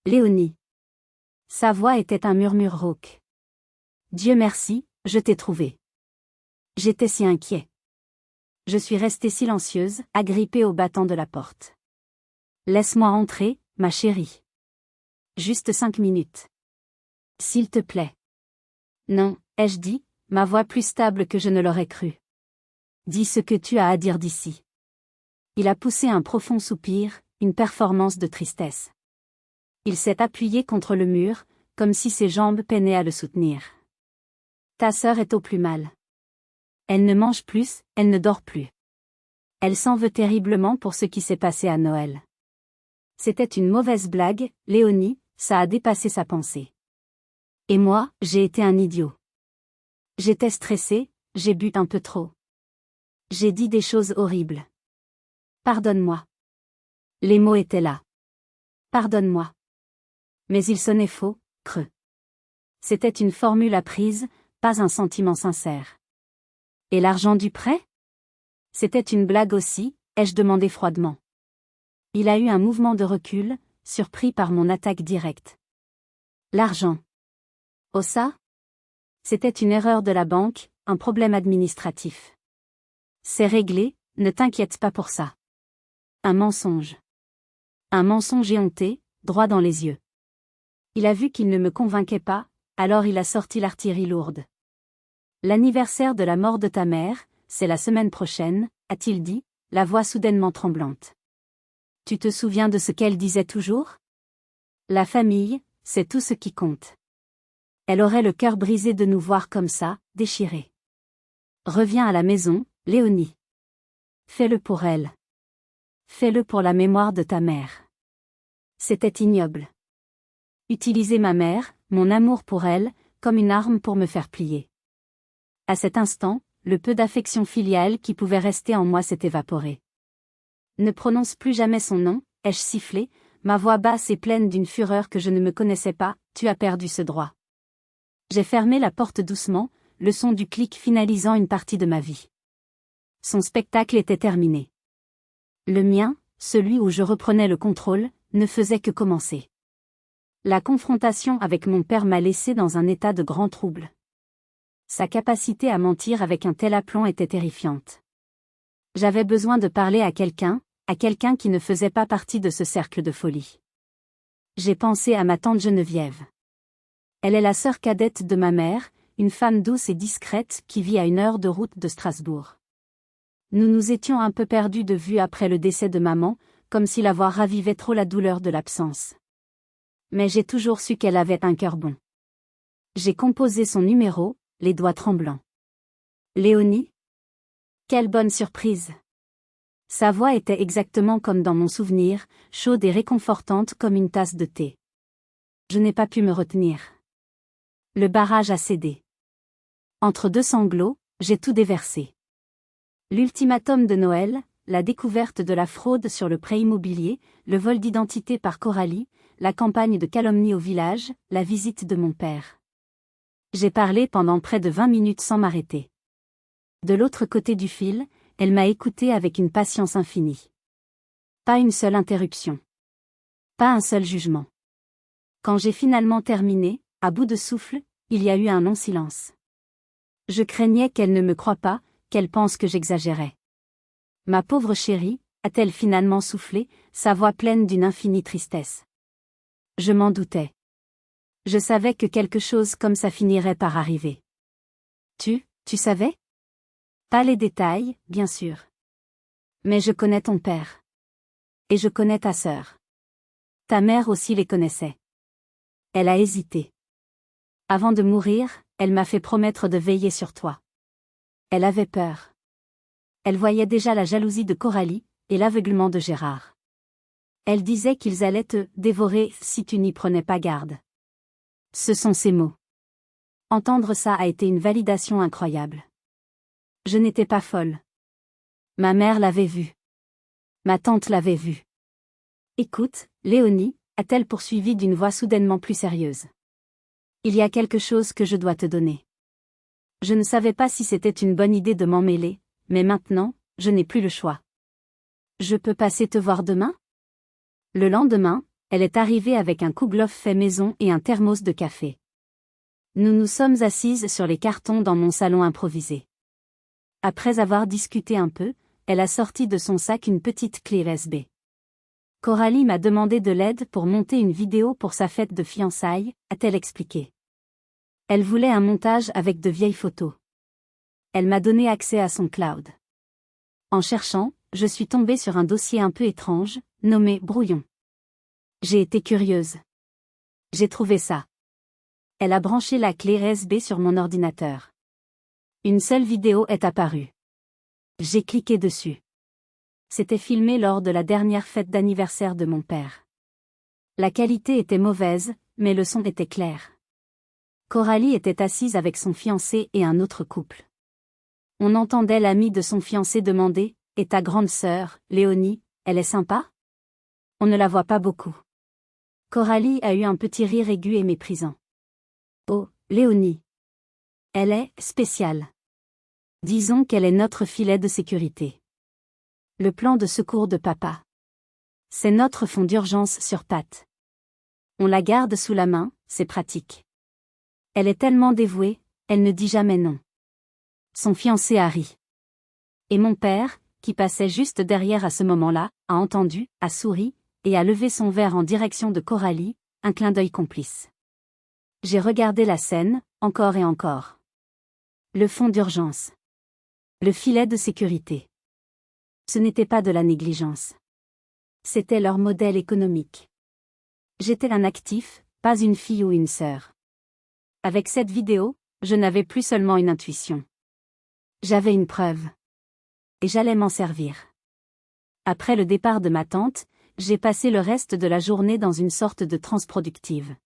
Léonie. Sa voix était un murmure rauque. Dieu merci, je t'ai trouvé. J'étais si inquiet. Je suis restée silencieuse, agrippée au battant de la porte. Laisse-moi entrer, ma chérie. Juste 5 minutes. S'il te plaît. Non, ai-je dit, ma voix plus stable que je ne l'aurais cru. Dis ce que tu as à dire d'ici. Il a poussé un profond soupir, une performance de tristesse. Il s'est appuyé contre le mur, comme si ses jambes peinaient à le soutenir. Ta sœur est au plus mal. Elle ne mange plus, elle ne dort plus. Elle s'en veut terriblement pour ce qui s'est passé à Noël. C'était une mauvaise blague, Léonie, ça a dépassé sa pensée. Et moi, j'ai été un idiot. J'étais stressée, j'ai bu un peu trop. J'ai dit des choses horribles. Pardonne-moi. Les mots étaient là. Pardonne-moi. Mais ils sonnaient faux, creux. C'était une formule apprise, pas un sentiment sincère. Et l'argent du prêt? C'était une blague aussi, ai-je demandé froidement. Il a eu un mouvement de recul, surpris par mon attaque directe. L'argent. Oh ça? C'était une erreur de la banque, un problème administratif. C'est réglé, ne t'inquiète pas pour ça. Un mensonge. Un mensonge éhonté, droit dans les yeux. Il a vu qu'il ne me convainquait pas, alors il a sorti l'artillerie lourde. L'anniversaire de la mort de ta mère, c'est la semaine prochaine, a-t-il dit, la voix soudainement tremblante. Tu te souviens de ce qu'elle disait toujours? La famille, c'est tout ce qui compte. Elle aurait le cœur brisé de nous voir comme ça, déchirés. Reviens à la maison, Léonie. Fais-le pour elle. Fais-le pour la mémoire de ta mère. C'était ignoble. Utiliser ma mère, mon amour pour elle, comme une arme pour me faire plier. À cet instant, le peu d'affection filiale qui pouvait rester en moi s'est évaporé. Ne prononce plus jamais son nom, ai-je sifflé, ma voix basse et pleine d'une fureur que je ne me connaissais pas, tu as perdu ce droit. J'ai fermé la porte doucement, le son du clic finalisant une partie de ma vie. Son spectacle était terminé. Le mien, celui où je reprenais le contrôle, ne faisait que commencer. La confrontation avec mon père m'a laissé dans un état de grand trouble. Sa capacité à mentir avec un tel aplomb était terrifiante. J'avais besoin de parler à quelqu'un qui ne faisait pas partie de ce cercle de folie. J'ai pensé à ma tante Geneviève. Elle est la sœur cadette de ma mère, une femme douce et discrète qui vit à 1 heure de route de Strasbourg. Nous nous étions un peu perdus de vue après le décès de maman, comme si la voix ravivait trop la douleur de l'absence. Mais j'ai toujours su qu'elle avait un cœur bon. J'ai composé son numéro, les doigts tremblants. Léonie? Quelle bonne surprise! Sa voix était exactement comme dans mon souvenir, chaude et réconfortante comme une tasse de thé. Je n'ai pas pu me retenir. Le barrage a cédé. Entre 2 sanglots, j'ai tout déversé. L'ultimatum de Noël, la découverte de la fraude sur le prêt immobilier, le vol d'identité par Coralie, la campagne de calomnie au village, la visite de mon père. J'ai parlé pendant près de 20 minutes sans m'arrêter. De l'autre côté du fil, elle m'a écouté avec une patience infinie. Pas une seule interruption. Pas un seul jugement. Quand j'ai finalement terminé, à bout de souffle, il y a eu un long silence. Je craignais qu'elle ne me croie pas, qu'elle pense que j'exagérais. Ma pauvre chérie, a-t-elle finalement soufflé, sa voix pleine d'une infinie tristesse. Je m'en doutais. Je savais que quelque chose comme ça finirait par arriver. Tu savais? Pas les détails, bien sûr. Mais je connais ton père. Et je connais ta sœur. Ta mère aussi les connaissait. Elle a hésité. Avant de mourir, elle m'a fait promettre de veiller sur toi. Elle avait peur. Elle voyait déjà la jalousie de Coralie, et l'aveuglement de Gérard. Elle disait qu'ils allaient te dévorer si tu n'y prenais pas garde. Ce sont ses mots. Entendre ça a été une validation incroyable. Je n'étais pas folle. Ma mère l'avait vu. Ma tante l'avait vu. Écoute, Léonie, a-t-elle poursuivi d'une voix soudainement plus sérieuse. Il y a quelque chose que je dois te donner. Je ne savais pas si c'était une bonne idée de m'en mêler, mais maintenant, je n'ai plus le choix. Je peux passer te voir demain? Le lendemain, elle est arrivée avec un kouglof fait maison et un thermos de café. Nous nous sommes assises sur les cartons dans mon salon improvisé. Après avoir discuté un peu, elle a sorti de son sac une petite clé USB. Coralie m'a demandé de l'aide pour monter une vidéo pour sa fête de fiançailles, a-t-elle expliqué. Elle voulait un montage avec de vieilles photos. Elle m'a donné accès à son cloud. En cherchant, je suis tombée sur un dossier un peu étrange, nommé Brouillon. J'ai été curieuse. J'ai trouvé ça. Elle a branché la clé USB sur mon ordinateur. Une seule vidéo est apparue. J'ai cliqué dessus. C'était filmé lors de la dernière fête d'anniversaire de mon père. La qualité était mauvaise, mais le son était clair. Coralie était assise avec son fiancé et un autre couple. On entendait l'ami de son fiancé demander « Et ta grande sœur, Léonie, elle est sympa ?» On ne la voit pas beaucoup. Coralie a eu un petit rire aigu et méprisant. « Oh, Léonie. Elle est spéciale. Disons qu'elle est notre filet de sécurité. Le plan de secours de papa. C'est notre fonds d'urgence sur pattes. On la garde sous la main, c'est pratique. Elle est tellement dévouée, elle ne dit jamais non. » Son fiancé a ri. Et mon père, qui passait juste derrière à ce moment-là, a entendu, a souri, et a levé son verre en direction de Coralie, un clin d'œil complice. J'ai regardé la scène, encore et encore. Le fonds d'urgence. Le filet de sécurité. Ce n'était pas de la négligence. C'était leur modèle économique. J'étais un actif, pas une fille ou une sœur. Avec cette vidéo, je n'avais plus seulement une intuition. J'avais une preuve. Et j'allais m'en servir. Après le départ de ma tante, j'ai passé le reste de la journée dans une sorte de transe productive.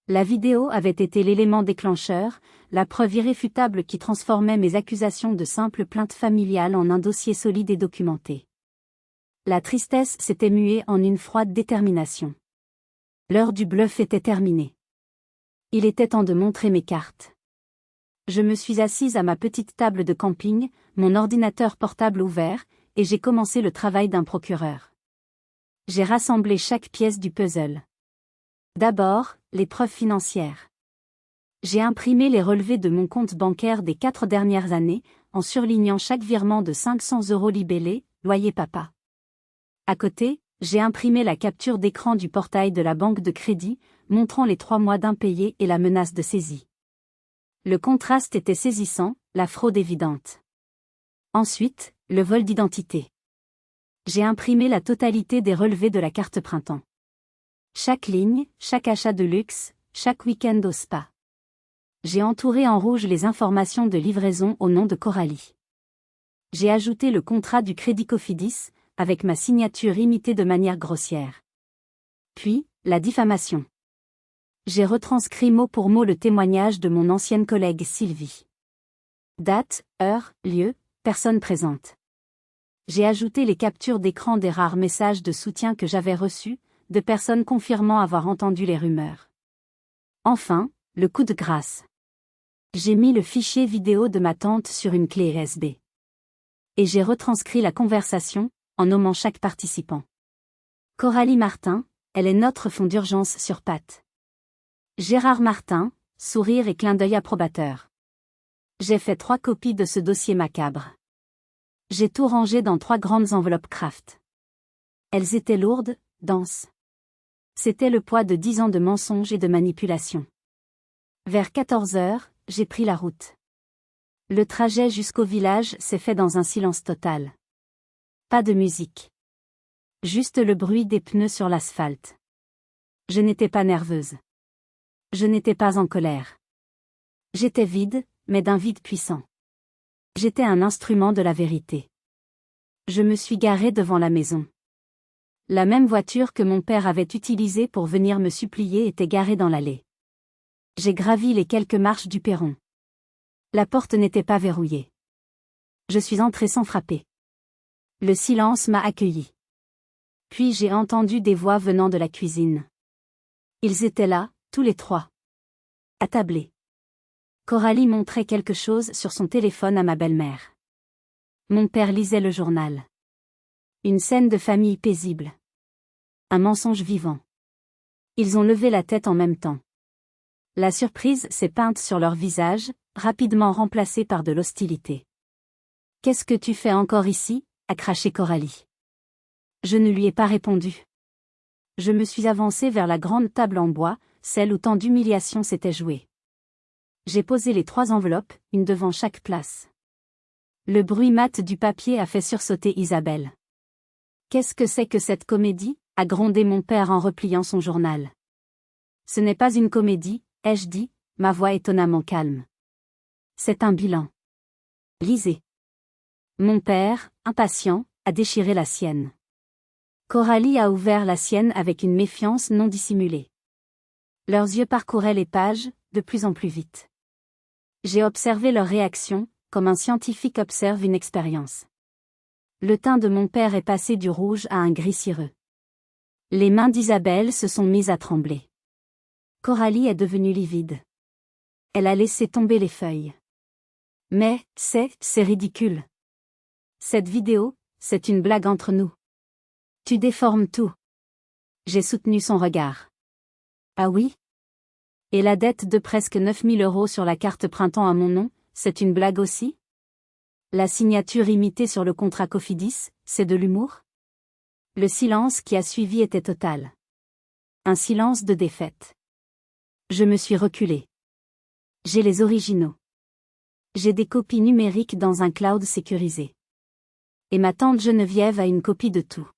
La vidéo avait été l'élément déclencheur, la preuve irréfutable qui transformait mes accusations de simple plainte familiale en un dossier solide et documenté. La tristesse s'était muée en une froide détermination. L'heure du bluff était terminée. Il était temps de montrer mes cartes. Je me suis assise à ma petite table de camping, mon ordinateur portable ouvert, et j'ai commencé le travail d'un procureur. J'ai rassemblé chaque pièce du puzzle. D'abord, les preuves financières. J'ai imprimé les relevés de mon compte bancaire des 4 dernières années, en surlignant chaque virement de 500 € libellé, loyer papa. À côté, j'ai imprimé la capture d'écran du portail de la banque de crédit, montrant les 3 mois d'impayés et la menace de saisie. Le contraste était saisissant, la fraude évidente. Ensuite, le vol d'identité. J'ai imprimé la totalité des relevés de la carte printemps. Chaque ligne, chaque achat de luxe, chaque week-end au spa. J'ai entouré en rouge les informations de livraison au nom de Coralie. J'ai ajouté le contrat du Crédit Cofidis, avec ma signature imitée de manière grossière. Puis, la diffamation. J'ai retranscrit mot pour mot le témoignage de mon ancienne collègue Sylvie. Date, heure, lieu, personne présente. J'ai ajouté les captures d'écran des rares messages de soutien que j'avais reçus, de personnes confirmant avoir entendu les rumeurs. Enfin, le coup de grâce. J'ai mis le fichier vidéo de ma tante sur une clé USB. Et j'ai retranscrit la conversation, en nommant chaque participant. Coralie Martin, elle est notre fond d'urgence sur pattes. Gérard Martin, sourire et clin d'œil approbateur. J'ai fait 3 copies de ce dossier macabre. J'ai tout rangé dans 3 grandes enveloppes Kraft. Elles étaient lourdes, denses. C'était le poids de 10 ans de mensonges et de manipulation. Vers 14 heures, j'ai pris la route. Le trajet jusqu'au village s'est fait dans un silence total. Pas de musique. Juste le bruit des pneus sur l'asphalte. Je n'étais pas nerveuse. Je n'étais pas en colère. J'étais vide, mais d'un vide puissant. J'étais un instrument de la vérité. Je me suis garée devant la maison. La même voiture que mon père avait utilisée pour venir me supplier était garée dans l'allée. J'ai gravi les quelques marches du perron. La porte n'était pas verrouillée. Je suis entrée sans frapper. Le silence m'a accueilli. Puis j'ai entendu des voix venant de la cuisine. Ils étaient là, tous les 3. Attablés. Coralie montrait quelque chose sur son téléphone à ma belle-mère. Mon père lisait le journal. Une scène de famille paisible. Un mensonge vivant. Ils ont levé la tête en même temps. La surprise s'est peinte sur leur visage, rapidement remplacée par de l'hostilité. « Qu'est-ce que tu fais encore ici ?» a craché Coralie. Je ne lui ai pas répondu. Je me suis avancée vers la grande table en bois, celle où tant d'humiliation s'était jouée. J'ai posé les 3 enveloppes, une devant chaque place. Le bruit mat du papier a fait sursauter Isabelle. « Qu'est-ce que c'est que cette comédie ?» a grondé mon père en repliant son journal. « Ce n'est pas une comédie, » ai-je dit, ma voix étonnamment calme. « C'est un bilan. Lisez. » Mon père, impatient, a déchiré la sienne. Coralie a ouvert la sienne avec une méfiance non dissimulée. Leurs yeux parcouraient les pages, de plus en plus vite. J'ai observé leur réaction, comme un scientifique observe une expérience. Le teint de mon père est passé du rouge à un gris cireux. Les mains d'Isabelle se sont mises à trembler. Coralie est devenue livide. Elle a laissé tomber les feuilles. Mais, c'est ridicule. Cette vidéo, c'est une blague entre nous. Tu déformes tout. J'ai soutenu son regard. Ah oui? Et la dette de presque 9 000 € sur la carte printemps à mon nom, c'est une blague aussi? La signature imitée sur le contrat Cofidis, c'est de l'humour? Le silence qui a suivi était total. Un silence de défaite. Je me suis reculée. J'ai les originaux. J'ai des copies numériques dans un cloud sécurisé. Et ma tante Geneviève a une copie de tout.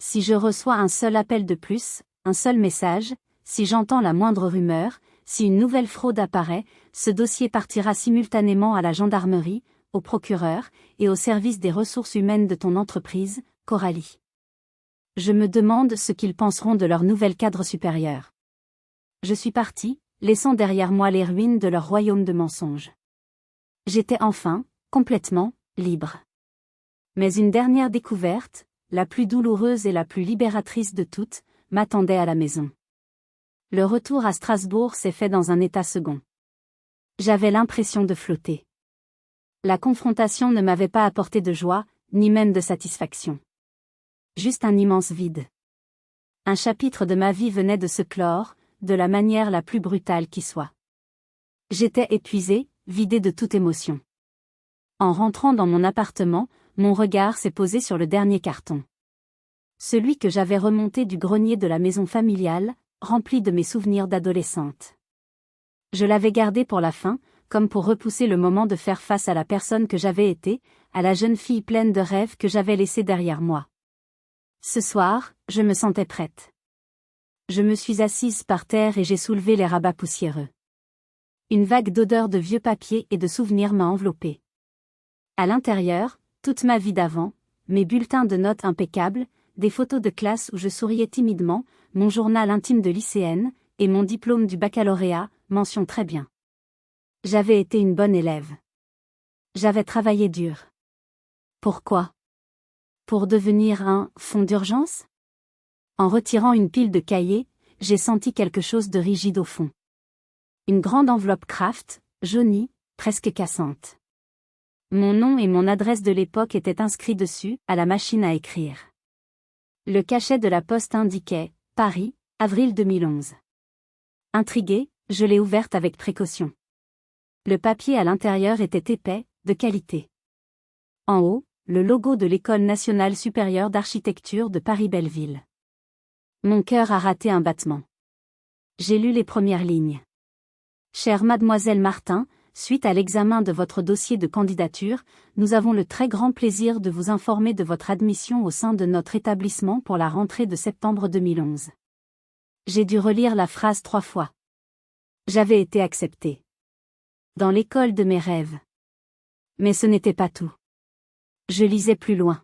Si je reçois un seul appel de plus, un seul message, si j'entends la moindre rumeur, si une nouvelle fraude apparaît, ce dossier partira simultanément à la gendarmerie, au procureur, et au service des ressources humaines de ton entreprise, Coralie. Je me demande ce qu'ils penseront de leur nouvel cadre supérieur. Je suis partie, laissant derrière moi les ruines de leur royaume de mensonges. J'étais enfin, complètement, libre. Mais une dernière découverte, la plus douloureuse et la plus libératrice de toutes, m'attendait à la maison. Le retour à Strasbourg s'est fait dans un état second. J'avais l'impression de flotter. La confrontation ne m'avait pas apporté de joie, ni même de satisfaction. Juste un immense vide. Un chapitre de ma vie venait de se clore, de la manière la plus brutale qui soit. J'étais épuisé, vidé de toute émotion. En rentrant dans mon appartement, mon regard s'est posé sur le dernier carton. Celui que j'avais remonté du grenier de la maison familiale, rempli de mes souvenirs d'adolescente. Je l'avais gardé pour la fin, comme pour repousser le moment de faire face à la personne que j'avais été, à la jeune fille pleine de rêves que j'avais laissée derrière moi. Ce soir, je me sentais prête. Je me suis assise par terre et j'ai soulevé les rabats poussiéreux. Une vague d'odeur de vieux papier et de souvenirs m'a enveloppée. À l'intérieur, toute ma vie d'avant, mes bulletins de notes impeccables, des photos de classe où je souriais timidement, mon journal intime de lycéenne, et mon diplôme du baccalauréat, mention très bien. J'avais été une bonne élève. J'avais travaillé dur. Pourquoi? Pour devenir un « fonds d'urgence » ? En retirant une pile de cahiers, j'ai senti quelque chose de rigide au fond. Une grande enveloppe Kraft, jaunie, presque cassante. Mon nom et mon adresse de l'époque étaient inscrits dessus, à la machine à écrire. Le cachet de la poste indiquait « Paris, avril 2011 ». Intriguée, je l'ai ouverte avec précaution. Le papier à l'intérieur était épais, de qualité. En haut, le logo de l'École nationale supérieure d'architecture de Paris-Belleville. Mon cœur a raté un battement. J'ai lu les premières lignes. Chère mademoiselle Martin, suite à l'examen de votre dossier de candidature, nous avons le très grand plaisir de vous informer de votre admission au sein de notre établissement pour la rentrée de septembre 2011. J'ai dû relire la phrase 3 fois. J'avais été acceptée. Dans l'école de mes rêves. Mais ce n'était pas tout. Je lisais plus loin.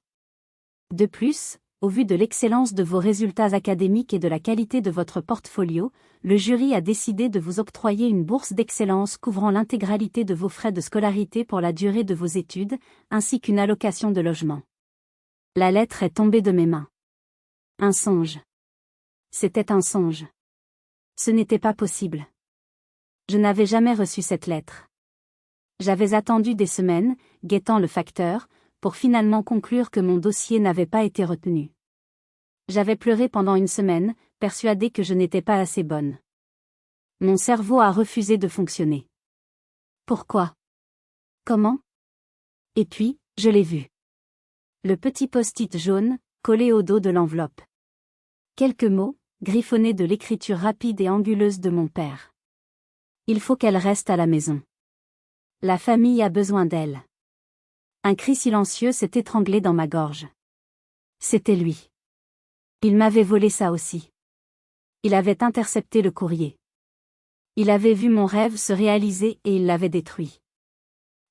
De plus, au vu de l'excellence de vos résultats académiques et de la qualité de votre portfolio, le jury a décidé de vous octroyer une bourse d'excellence couvrant l'intégralité de vos frais de scolarité pour la durée de vos études, ainsi qu'une allocation de logement. La lettre est tombée de mes mains. Un songe. C'était un songe. Ce n'était pas possible. Je n'avais jamais reçu cette lettre. J'avais attendu des semaines, guettant le facteur, pour finalement conclure que mon dossier n'avait pas été retenu. J'avais pleuré pendant une semaine, persuadée que je n'étais pas assez bonne. Mon cerveau a refusé de fonctionner. Pourquoi? Comment? Et puis, je l'ai vu. Le petit post-it jaune, collé au dos de l'enveloppe. Quelques mots, griffonnés de l'écriture rapide et anguleuse de mon père. Il faut qu'elle reste à la maison. La famille a besoin d'elle. Un cri silencieux s'est étranglé dans ma gorge. C'était lui. Il m'avait volé ça aussi. Il avait intercepté le courrier. Il avait vu mon rêve se réaliser et il l'avait détruit.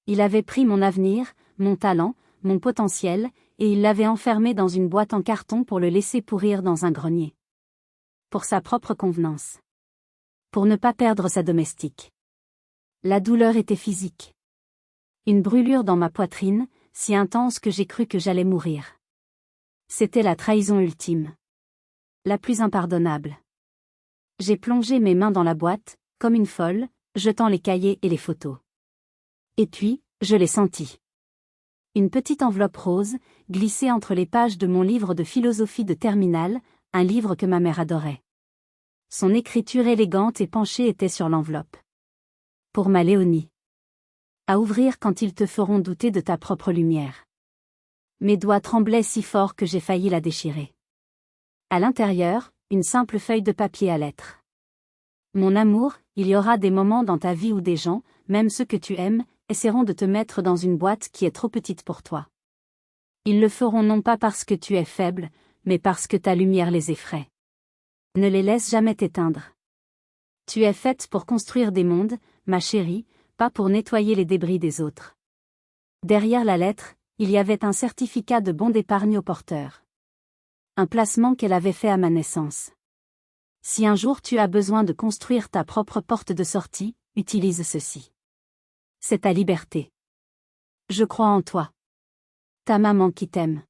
Il avait pris mon avenir, mon talent, mon potentiel, et il l'avait enfermé dans une boîte en carton pour le laisser pourrir dans un grenier. Pour sa propre convenance. Pour ne pas perdre sa domestique. La douleur était physique. Une brûlure dans ma poitrine, si intense que j'ai cru que j'allais mourir. C'était la trahison ultime. La plus impardonnable. J'ai plongé mes mains dans la boîte, comme une folle, jetant les cahiers et les photos. Et puis, je l'ai senti. Une petite enveloppe rose, glissée entre les pages de mon livre de philosophie de terminale, un livre que ma mère adorait. Son écriture élégante et penchée était sur l'enveloppe. Pour ma Léonie. À ouvrir quand ils te feront douter de ta propre lumière. Mes doigts tremblaient si fort que j'ai failli la déchirer. À l'intérieur, une simple feuille de papier à lettres. Mon amour, il y aura des moments dans ta vie où des gens, même ceux que tu aimes, essaieront de te mettre dans une boîte qui est trop petite pour toi. Ils le feront non pas parce que tu es faible, mais parce que ta lumière les effraie. Ne les laisse jamais t'éteindre. Tu es faite pour construire des mondes, ma chérie, pas pour nettoyer les débris des autres. Derrière la lettre, il y avait un certificat de bon d'épargne au porteur. Un placement qu'elle avait fait à ma naissance. Si un jour tu as besoin de construire ta propre porte de sortie, utilise ceci. C'est ta liberté. Je crois en toi. Ta maman qui t'aime.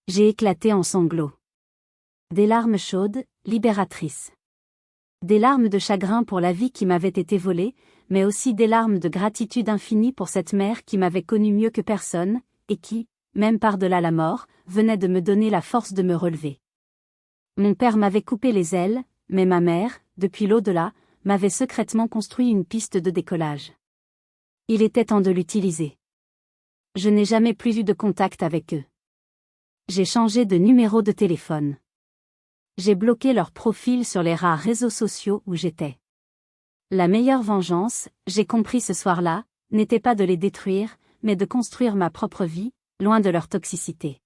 J'ai éclaté en sanglots. Des larmes chaudes, libératrices. Des larmes de chagrin pour la vie qui m'avait été volée, mais aussi des larmes de gratitude infinie pour cette mère qui m'avait connu mieux que personne, et qui, même par-delà la mort, venait de me donner la force de me relever. Mon père m'avait coupé les ailes, mais ma mère, depuis l'au-delà, m'avait secrètement construit une piste de décollage. Il était temps de l'utiliser. Je n'ai jamais plus eu de contact avec eux. J'ai changé de numéro de téléphone. J'ai bloqué leur profil sur les rares réseaux sociaux où j'étais. La meilleure vengeance, j'ai compris ce soir-là, n'était pas de les détruire, mais de construire ma propre vie, loin de leur toxicité.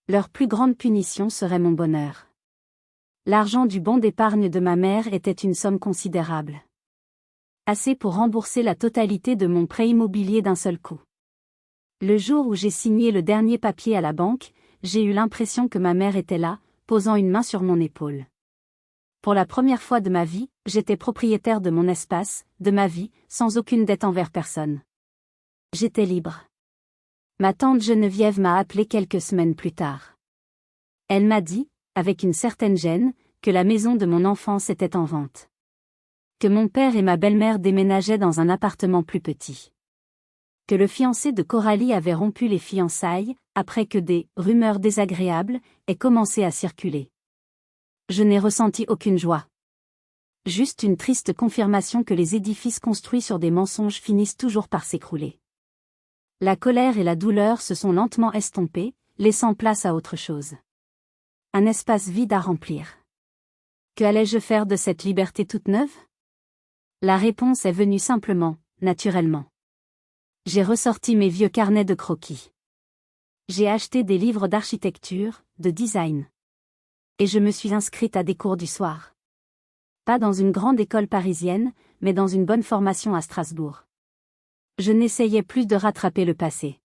Leur plus grande punition serait mon bonheur. L'argent du bon d'épargne de ma mère était une somme considérable. Assez pour rembourser la totalité de mon prêt immobilier d'un seul coup. Le jour où j'ai signé le dernier papier à la banque, j'ai eu l'impression que ma mère était là, posant une main sur mon épaule. Pour la première fois de ma vie, j'étais propriétaire de mon espace, de ma vie, sans aucune dette envers personne. J'étais libre. Ma tante Geneviève m'a appelé quelques semaines plus tard. Elle m'a dit, avec une certaine gêne, que la maison de mon enfance était en vente. Que mon père et ma belle-mère déménageaient dans un appartement plus petit. Que le fiancé de Coralie avait rompu les fiançailles, après que des « rumeurs désagréables » aient commencé à circuler. Je n'ai ressenti aucune joie. Juste une triste confirmation que les édifices construits sur des mensonges finissent toujours par s'écrouler. La colère et la douleur se sont lentement estompées, laissant place à autre chose. Un espace vide à remplir. Que allais-je faire de cette liberté toute neuve? La réponse est venue simplement, naturellement. J'ai ressorti mes vieux carnets de croquis. J'ai acheté des livres d'architecture, de design. Et je me suis inscrite à des cours du soir. Pas dans une grande école parisienne, mais dans une bonne formation à Strasbourg. Je n'essayais plus de rattraper le passé.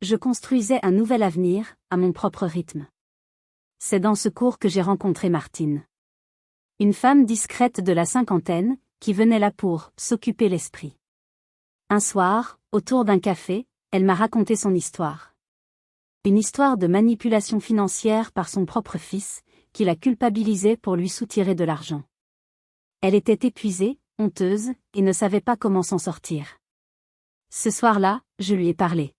Je construisais un nouvel avenir, à mon propre rythme. C'est dans ce cours que j'ai rencontré Martine. Une femme discrète de la cinquantaine, qui venait là pour s'occuper l'esprit. Un soir, autour d'un café, elle m'a raconté son histoire. Une histoire de manipulation financière par son propre fils, qui la culpabilisait pour lui soutirer de l'argent. Elle était épuisée, honteuse, et ne savait pas comment s'en sortir. Ce soir-là, je lui ai parlé.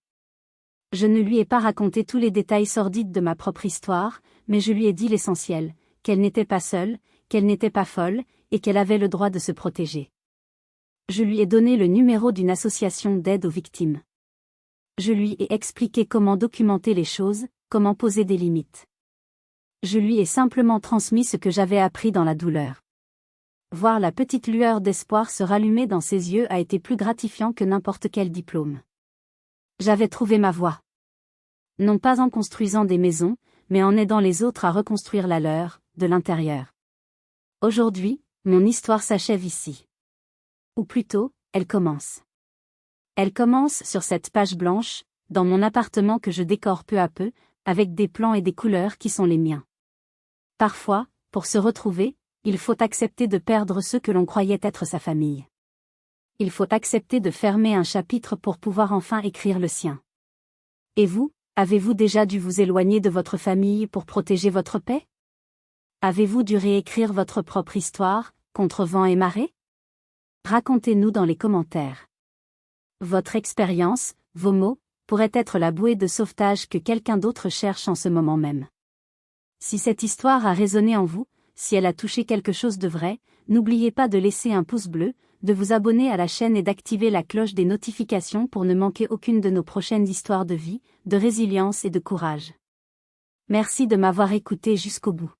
Je ne lui ai pas raconté tous les détails sordides de ma propre histoire, mais je lui ai dit l'essentiel, qu'elle n'était pas seule, qu'elle n'était pas folle, et qu'elle avait le droit de se protéger. Je lui ai donné le numéro d'une association d'aide aux victimes. Je lui ai expliqué comment documenter les choses, comment poser des limites. Je lui ai simplement transmis ce que j'avais appris dans la douleur. Voir la petite lueur d'espoir se rallumer dans ses yeux a été plus gratifiant que n'importe quel diplôme. J'avais trouvé ma voie. Non pas en construisant des maisons, mais en aidant les autres à reconstruire la leur, de l'intérieur. Aujourd'hui, mon histoire s'achève ici. Ou plutôt, elle commence. Elle commence sur cette page blanche, dans mon appartement que je décore peu à peu, avec des plans et des couleurs qui sont les miens. Parfois, pour se retrouver, il faut accepter de perdre ceux que l'on croyait être sa famille. Il faut accepter de fermer un chapitre pour pouvoir enfin écrire le sien. Et vous, avez-vous déjà dû vous éloigner de votre famille pour protéger votre paix? Avez-vous dû réécrire votre propre histoire, contre vent et marée? Racontez-nous dans les commentaires. Votre expérience, vos mots, pourraient être la bouée de sauvetage que quelqu'un d'autre cherche en ce moment même. Si cette histoire a résonné en vous, si elle a touché quelque chose de vrai, n'oubliez pas de laisser un pouce bleu, de vous abonner à la chaîne et d'activer la cloche des notifications pour ne manquer aucune de nos prochaines histoires de vie, de résilience et de courage. Merci de m'avoir écouté jusqu'au bout.